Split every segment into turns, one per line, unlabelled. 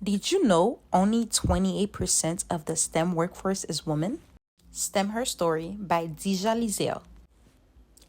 Did you know only 28% of the STEM workforce is women? STEMHerstory by Dija Lizel.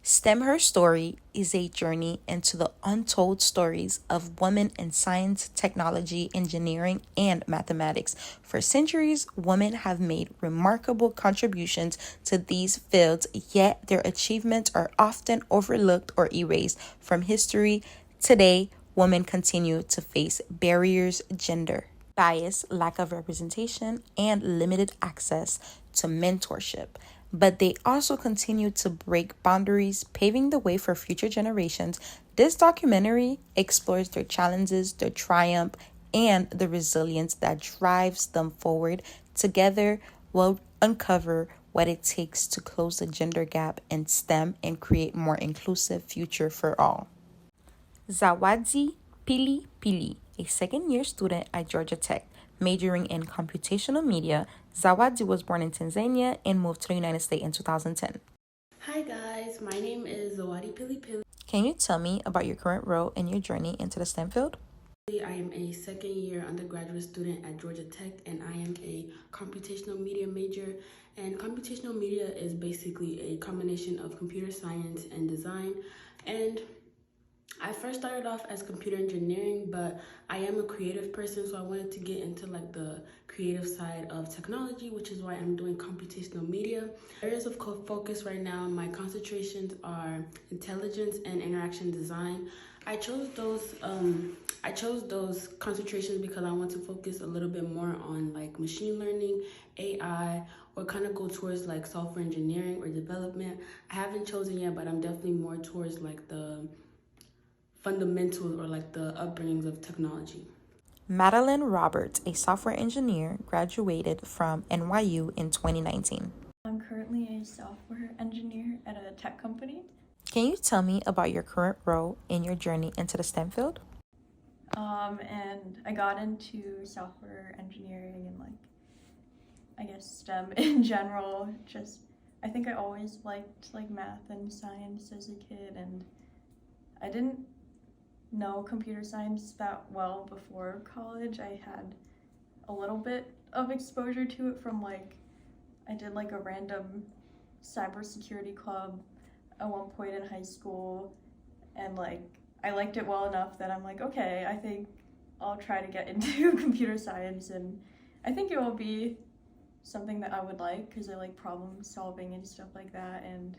STEMHerstory is a journey into the untold stories of women in science, technology, engineering, and mathematics. For centuries, women have made remarkable contributions to these fields, yet their achievements are often overlooked or erased from history. Today, women continue to face barriers, gender bias, lack of representation, and limited access to mentorship. But they also continue to break boundaries, paving the way for future generations. This documentary explores their challenges, their triumph, and the resilience that drives them forward. Together, we'll uncover what it takes to close the gender gap in STEM and create more inclusive future for all. Zawadi Pili Pili, a second-year student at Georgia Tech, majoring in computational media. Zawadi was born in Tanzania and moved to the United States in 2010.
Hi guys, my name is Zawadi Pili Pili.
Can you tell me about your current role and your journey into the STEM field?
I am a second-year undergraduate student at Georgia Tech, and I am a computational media major. And computational media is basically a combination of computer science and design. And I first started off as computer engineering, but I am a creative person, so I wanted to get into like the creative side of technology, which is why I'm doing computational media. Areas of focus right now, my concentrations are intelligence and interaction design. I chose those concentrations because I want to focus a little bit more on like machine learning, AI, or kind of go towards like software engineering or development. I haven't chosen yet, but I'm definitely more towards like the fundamentals or like the upbringings of technology.
Madeline Roberts, a software engineer, graduated from NYU in 2019.
I'm currently a software engineer at a tech company.
Can you tell me about your current role in your journey into the STEM field?
And I got into software engineering and I guess STEM in general. I think I always liked math and science as a kid, and I didn't know computer science that well before college. I had a little bit of exposure to it from I did a random cybersecurity club at one point in high school, and I liked it well enough that I'm okay, I think I'll try to get into computer science, and I think it will be something that I would like because I like problem solving and stuff like that, and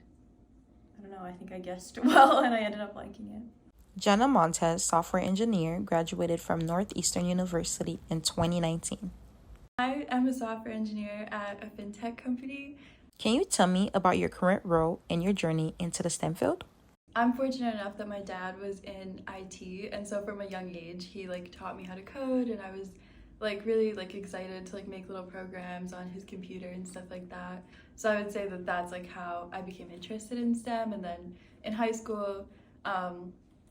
I don't know, I think I guessed well and I ended up liking it.
Jenna Montez, software engineer, graduated from Northeastern University in 2019.
I am a software engineer at a fintech company.
Can you tell me about your current role and your journey into the STEM field?
I'm fortunate enough that my dad was in IT, and so from a young age he taught me how to code, and I was really excited to make little programs on his computer and stuff like that. So I would say that that's how I became interested in STEM. And then in high school,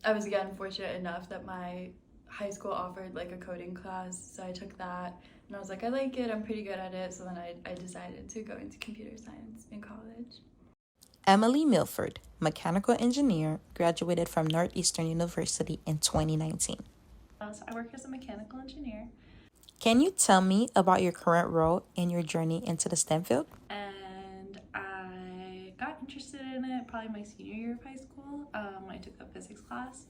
I was again fortunate enough that my high school offered a coding class, so I took that and I was I like it, I'm pretty good at it, so then I decided to go into computer science in college.
Emily Milford, mechanical engineer, graduated from Northeastern University in 2019.
So I work as a mechanical engineer.
Can you tell me about your current role and your journey into the STEM field?
And I got interested in it probably my senior year of high school. I took a physics class,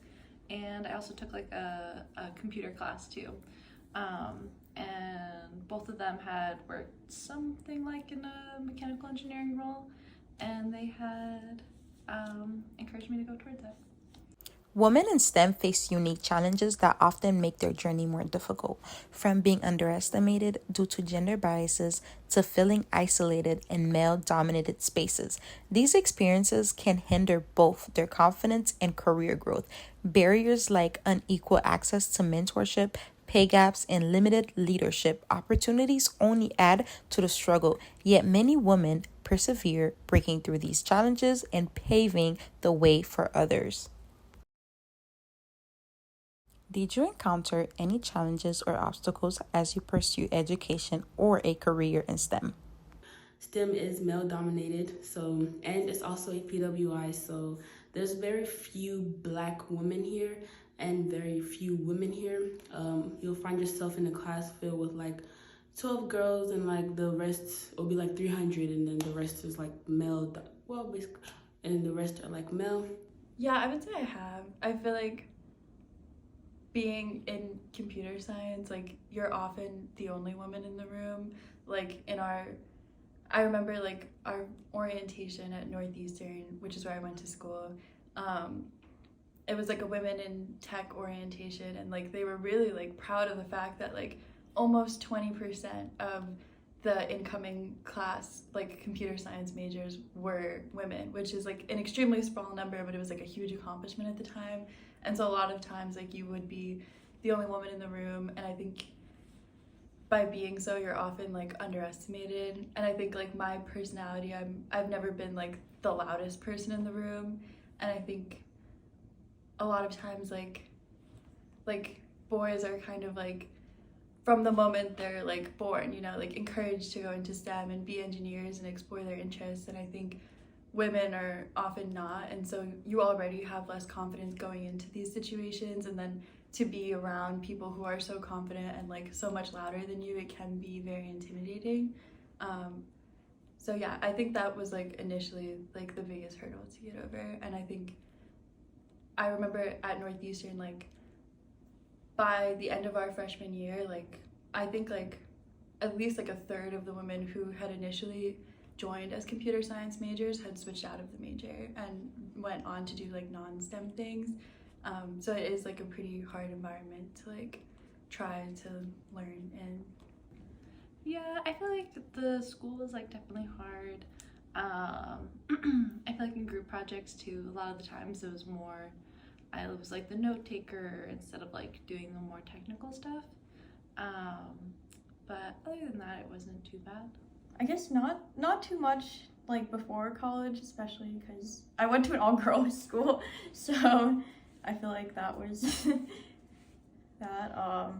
and I also took a computer class too. And both of them had worked something in a mechanical engineering role, and they had encouraged me to go towards it.
Women in STEM face unique challenges that often make their journey more difficult, from being underestimated due to gender biases to feeling isolated in male-dominated spaces. These experiences can hinder both their confidence and career growth. Barriers like unequal access to mentorship, pay gaps, and limited leadership opportunities only add to the struggle, yet many women persevere, breaking through these challenges and paving the way for others. Did you encounter any challenges or obstacles as you pursue education or a career in STEM?
STEM is male dominated, and it's also a PWI, so there's very few Black women here, and very few women here. You'll find yourself in a class filled with like 12 girls, and like the rest will be like 300, and then the rest is like male, well, basically, and the rest are like male.
Yeah, I would say I have. I feel like being in computer science, like you're often the only woman in the room. Like I remember like our orientation at Northeastern, which is where I went to school. It was like a women in tech orientation, and like they were really like proud of the fact that like almost 20% of the incoming class, like computer science majors, were women, which is like an extremely small number, but it was like a huge accomplishment at the time. And so a lot of times like you would be the only woman in the room, and I think by being so you're often like underestimated. And I think like my personality, I've never been like the loudest person in the room, and I think a lot of times like boys are kind of like from the moment they're like born, you know, like encouraged to go into STEM and be engineers and explore their interests. And I think women are often not, and so you already have less confidence going into these situations, and then to be around people who are so confident and like so much louder than you, it can be very intimidating. So yeah, I think that was like initially like the biggest hurdle to get over. And I think I remember at Northeastern, like by the end of our freshman year, like I think like at least like a third of the women who had initially joined as computer science majors had switched out of the major and went on to do like non-STEM things. So it is like a pretty hard environment to like try to learn in.
Yeah, I feel like the school is like definitely hard. I feel like in group projects too, a lot of the times it was more, I was like the note taker instead of like doing the more technical stuff. But other than that, it wasn't too bad.
I guess not too much like before college, especially because I went to an all-girls school, so I feel like that was that.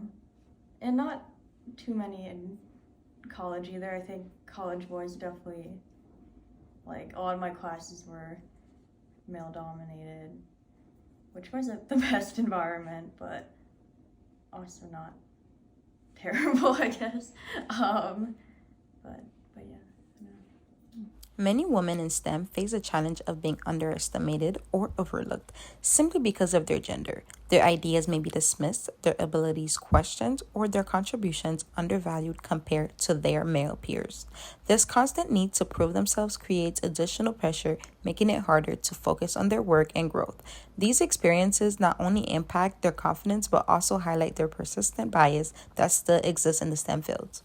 And not too many in college either. I think college boys definitely, like a lot of my classes were male dominated, which wasn't the best environment, but also not terrible, I guess. But yeah.
Many women in STEM face the challenge of being underestimated or overlooked simply because of their gender. Their ideas may be dismissed, their abilities questioned, or their contributions undervalued compared to their male peers. This constant need to prove themselves creates additional pressure, making it harder to focus on their work and growth. These experiences not only impact their confidence but also highlight their persistent bias that still exists in the STEM fields.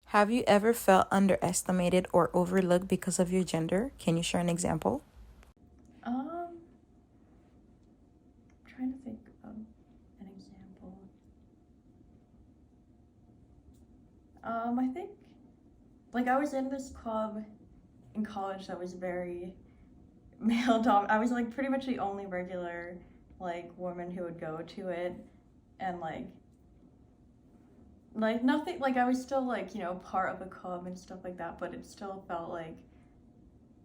Have you ever felt underestimated or overlooked because of your gender? Can you share an example?
Trying to think of an example. I think like I was in this club in college that was very male dom. I was like pretty much the only regular like woman who would go to it, and like nothing, like I was still like, you know, part of a club and stuff like that, but it still felt like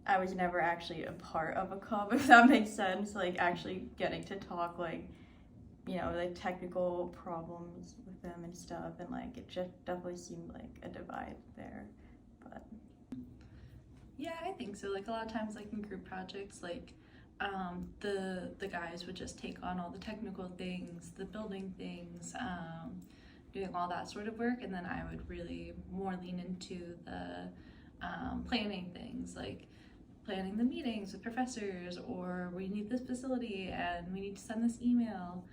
I was never actually a part of a club, if that makes sense. Like actually getting to talk, like, you know, like technical problems with them and stuff, and like it just definitely seemed like a divide there. But
Yeah, I think so. Like a lot of times, like in group projects, like the guys would just take on all the technical things, the building things, doing all that sort of work, and then I would really more lean into the planning things, like planning the meetings with professors, or we need this facility and we need to send this email.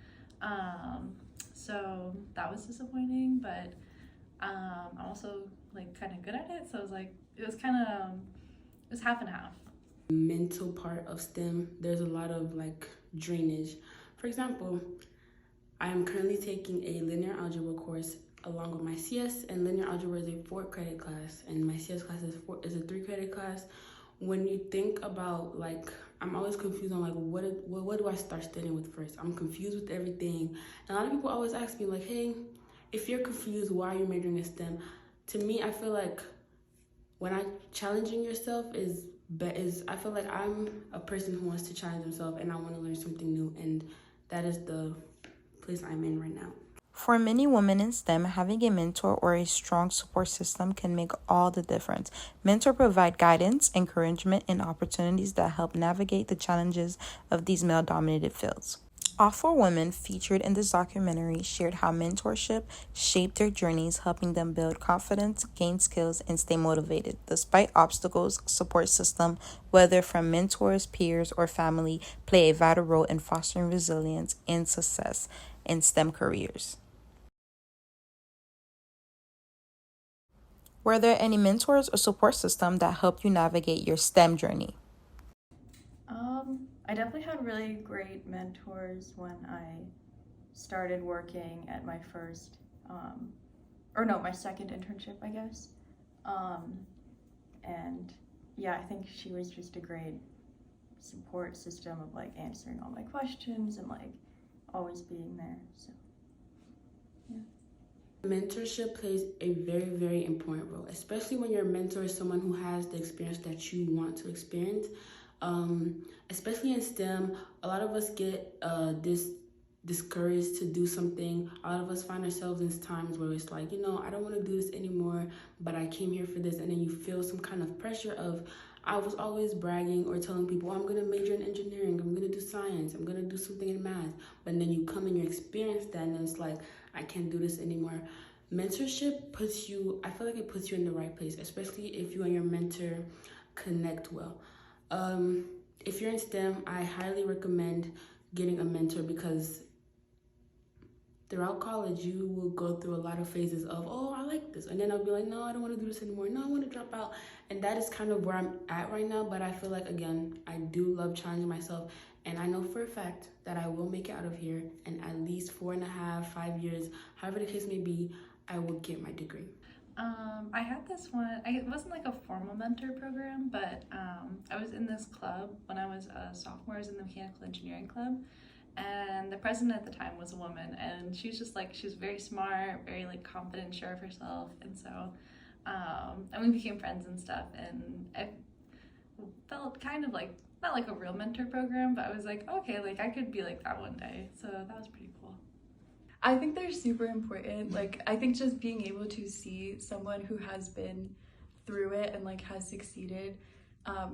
So that was disappointing, but I'm also like kind of good at it, so it was like it was half and half.
Mental part of STEM, there's a lot of like drainage. For example, I am currently taking a linear algebra course along with my CS, and linear algebra is a 4-credit class, and my CS class is a 3-credit class. When you think about, like, I'm always confused on like what do I start studying with first? I'm confused with everything, and a lot of people always ask me like, hey, if you're confused, why are you majoring in STEM? To me, I feel like when challenging yourself is I feel like I'm a person who wants to challenge himself and I want to learn something new, and that is the place I'm in right now.
For many women in STEM, having a mentor or a strong support system can make all the difference. Mentors provide guidance, encouragement, and opportunities that help navigate the challenges of these male-dominated fields. All four women featured in this documentary shared how mentorship shaped their journeys, helping them build confidence, gain skills, and stay motivated. Despite obstacles, support system, whether from mentors, peers, or family, play a vital role in fostering resilience and success in STEM careers. Were there any mentors or support system that helped you navigate your STEM journey?
I definitely had really great mentors when I started working at my first, my second internship, I guess. And yeah, I think she was just a great support system of like answering all my questions and like always being there. So yeah.
Mentorship plays a very, very important role, especially when your mentor is someone who has the experience that you want to experience. Especially in STEM, a lot of us get discouraged to do something. A lot of us find ourselves in times where it's like, I don't want to do this anymore, but I came here for this. And then you feel some kind of pressure of, I was always bragging or telling people, I'm going to major in engineering, I'm going to do science, I'm going to do something in math. But then you come and you experience that and it's like, I can't do this anymore. Mentorship I feel like it puts you in the right place, especially if you and your mentor connect well. If you're in STEM, I highly recommend getting a mentor because throughout college, you will go through a lot of phases of, oh, I like this. And then I'll be like, no, I don't want to do this anymore. No, I want to drop out. And that is kind of where I'm at right now. But I feel like, again, I do love challenging myself. And I know for a fact that I will make it out of here. And at least 4.5, 5 years, however the case may be, I will get my degree.
I had this one, it wasn't like a formal mentor program, but I was in this club when I was a sophomore. I was in the mechanical engineering club, and the president at the time was a woman, and she was just like, she was very smart, very like confident, sure of herself, and so and we became friends and stuff, and I felt kind of like, not like a real mentor program, but I was like, okay, like I could be like that one day, so that was pretty cool.
I think they're super important. Like, I think just being able to see someone who has been through it and like has succeeded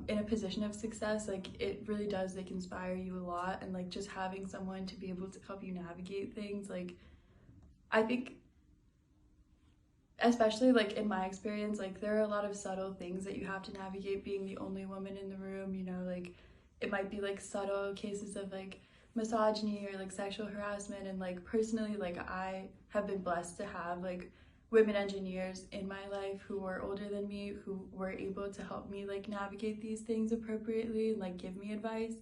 in a position of success, like it really does like inspire you a lot. And like just having someone to be able to help you navigate things, like I think especially like in my experience, like there are a lot of subtle things that you have to navigate being the only woman in the room, like it might be like subtle cases of like misogyny or like sexual harassment, and like personally, like I have been blessed to have like women engineers in my life who were older than me, who were able to help me like navigate these things appropriately and like give me advice,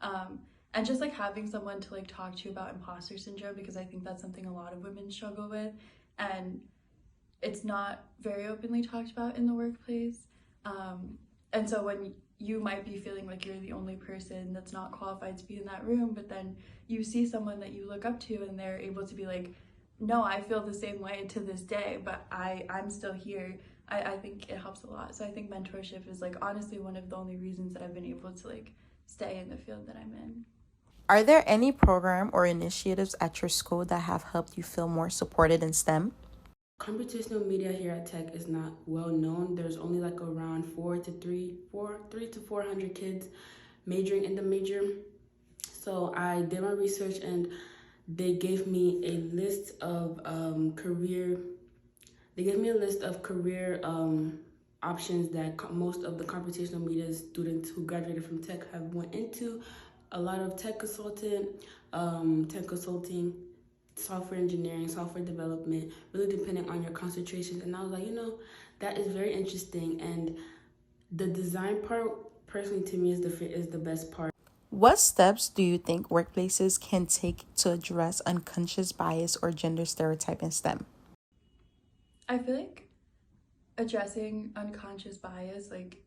and just like having someone to like talk to about imposter syndrome, because I think that's something a lot of women struggle with and it's not very openly talked about in the workplace, and so when you might be feeling like you're the only person that's not qualified to be in that room, but then you see someone that you look up to and they're able to be like, no, I feel the same way to this day, but I'm still here. I think it helps a lot. So I think mentorship is like honestly one of the only reasons that I've been able to like stay in the field that I'm in.
Are there any program or initiatives at your school that have helped you feel more supported in STEM?
Computational media here at Tech is not well known. There's only like around 300 to 400 kids majoring in the major. So I did my research and they gave me a list of career options that most of the computational media students who graduated from Tech have went into. A lot of tech consulting, software engineering, software development, really depending on your concentration. And I was like, that is very interesting. And the design part, personally, to me, is the best part.
What steps do you think workplaces can take to address unconscious bias or gender stereotype in STEM?
I feel like addressing unconscious bias like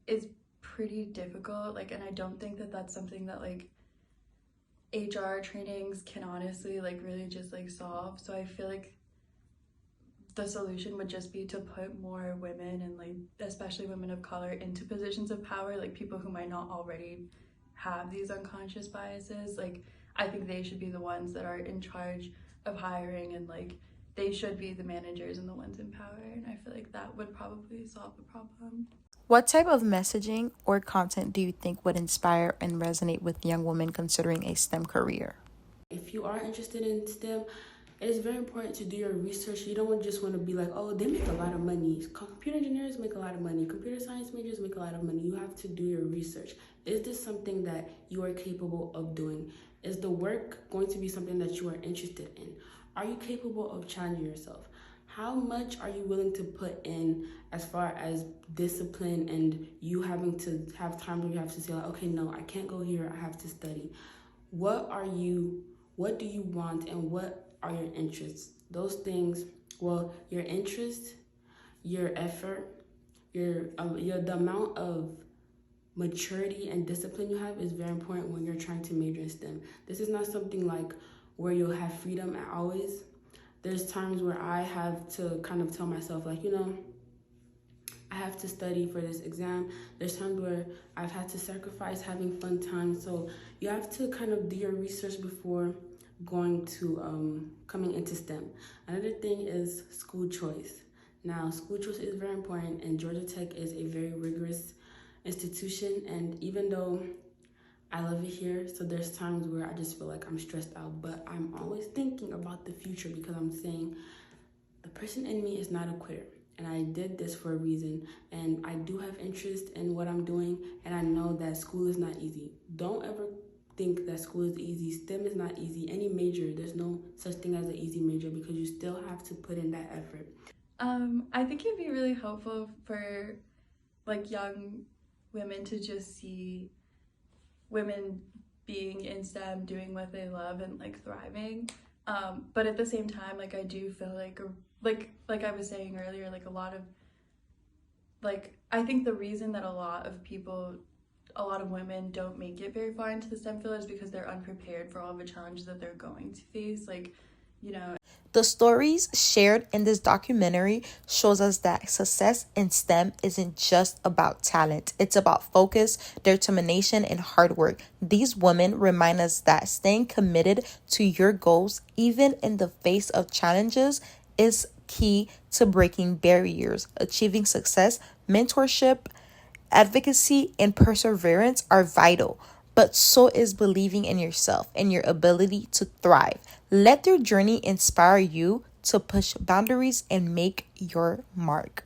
is pretty difficult, like, and I don't think that that's something that like HR trainings can honestly like really just like solve. So I feel like the solution would just be to put more women and like especially women of color into positions of power, like people who might not already have these unconscious biases. Like I think they should be the ones that are in charge of hiring, and like they should be the managers and the ones in power, and I feel like that would probably solve the problem.
What type of messaging or content do you think would inspire and resonate with young women considering a STEM career?
If you are interested in STEM, it is very important to do your research. You don't just want to be like, oh, they make a lot of money. Computer engineers make a lot of money. Computer science majors make a lot of money. You have to do your research. Is this something that you are capable of doing? Is the work going to be something that you are interested in? Are you capable of challenging yourself? How much are you willing to put in as far as discipline and you having to have time where you have to say, like, okay, no, I can't go here. I have to study. What do you want, and what are your interests? Those things, well, your interest, your effort, the amount of maturity and discipline you have is very important when you're trying to major in STEM. This is not something like where you'll have freedom always. There's times where I have to kind of tell myself, like, I have to study for this exam. There's times where I've had to sacrifice having fun time. So you have to kind of do your research before going to coming into STEM. Another thing is school choice. Now, school choice is very important, and Georgia Tech is a very rigorous institution. And even though I love it here, so there's times where I just feel like I'm stressed out, but I'm always thinking about the future because I'm saying the person in me is not a quitter. And I did this for a reason, and I do have interest in what I'm doing, and I know that school is not easy. Don't ever think that school is easy. STEM is not easy. Any major, there's no such thing as an easy major because you still have to put in that effort.
I think it'd be really helpful for like young women to just see women being in STEM, doing what they love and like thriving. But at the same time, like I do feel like I was saying earlier, like a lot of I think the reason that a lot of women don't make it very far into the STEM field is because they're unprepared for all the challenges that they're going to face.
The stories shared in this documentary shows us that success in STEM isn't just about talent. It's about focus, determination, and hard work. These women remind us that staying committed to your goals, even in the face of challenges, is key to breaking barriers. Achieving success, mentorship, advocacy, and perseverance are vital, but so is believing in yourself and your ability to thrive. Let their journey inspire you to push boundaries and make your mark.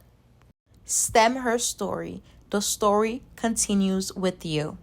STEM Her Story. The story continues with you.